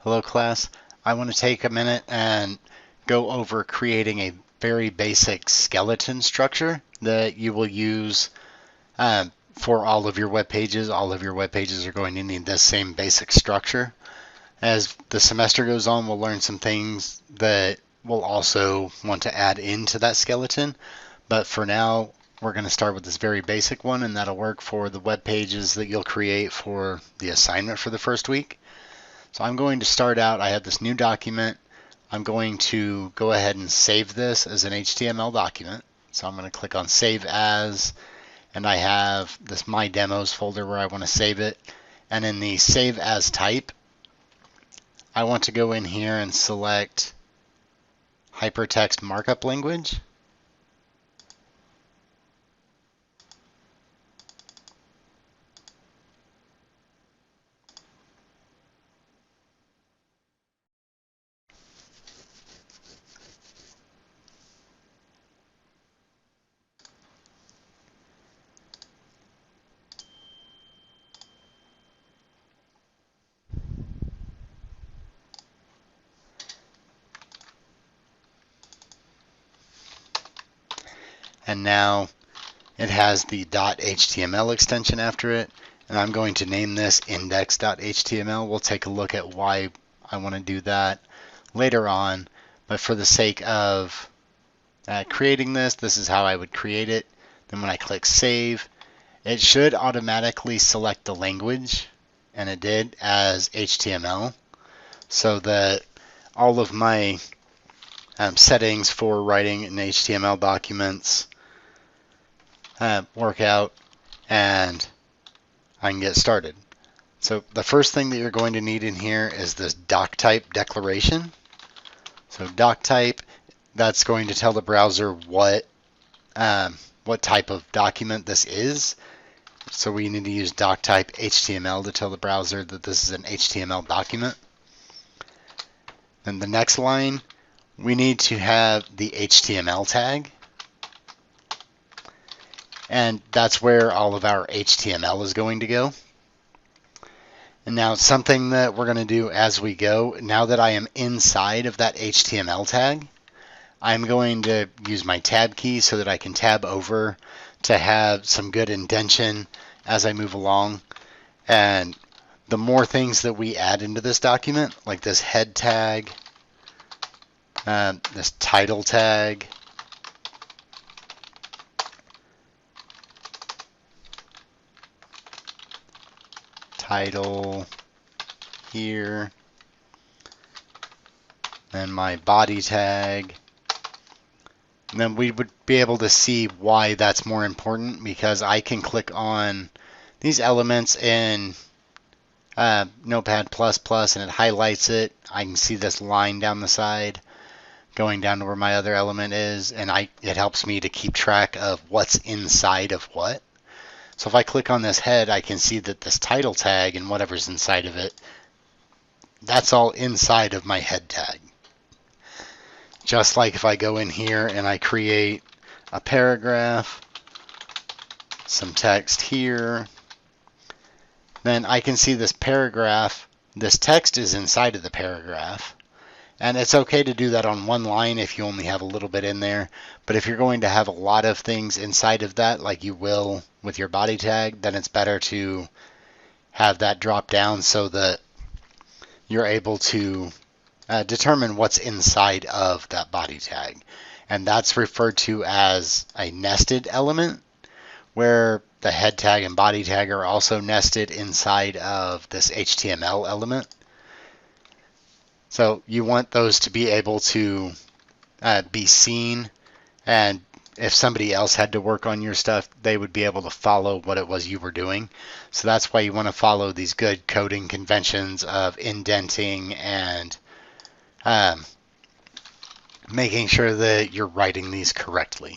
Hello class. I want to take a minute and go over creating a very basic skeleton structure that you will use for all of your web pages. All of your web pages are going to need this same basic structure. As the semester goes on, we'll learn some things that we'll also want to add into that skeleton. But for now, we're going to start with this very basic one, and that'll work for the web pages that you'll create for the assignment for the first week. So I'm going to start out, I have this new document. I'm going to go ahead and save this as an HTML document. So I'm going to click on Save As, and I have this My Demos folder where I want to save it. And in the Save As type, I want to go in here and select Hypertext Markup Language. And now it has the .html extension after it, and I'm going to name this index.html. We'll take a look at why I want to do that later on, but for the sake of creating this, this is how I would create it. Then when I click Save, it should automatically select the language, and it did, as HTML, so that all of my settings for writing in HTML documents work out, and I can get started. So the first thing that you're going to need in here is this doc type declaration. So doc type, that's going to tell the browser what type of document this is. So we need to use doc type HTML to tell the browser that this is an HTML document. Then the next line, we need to have the HTML tag. And that's where all of our HTML is going to go. And now something that we're going to do as we go, now that I am inside of that HTML tag, I'm going to use my tab key so that I can tab over to have some good indentation as I move along. And the more things that we add into this document, like this head tag, this title tag, title here, then my body tag, and then we would be able to see why that's more important, because I can click on these elements in Notepad++ and it highlights it. I can see this line down the side going down to where my other element is, and it helps me to keep track of what's inside of what. So if I click on this head, I can see that this title tag and whatever's inside of it, that's all inside of my head tag. Just like if I go in here and I create a paragraph, some text here, then I can see this paragraph, this text is inside of the paragraph. And it's okay to do that on one line if you only have a little bit in there. But if you're going to have a lot of things inside of that, like you will with your body tag, then it's better to have that drop down so that you're able to determine what's inside of that body tag. And that's referred to as a nested element, where the head tag and body tag are also nested inside of this HTML element. So you want those to be able to be seen, and if somebody else had to work on your stuff, they would be able to follow what it was you were doing. So that's why you want to follow these good coding conventions of indenting and making sure that you're writing these correctly.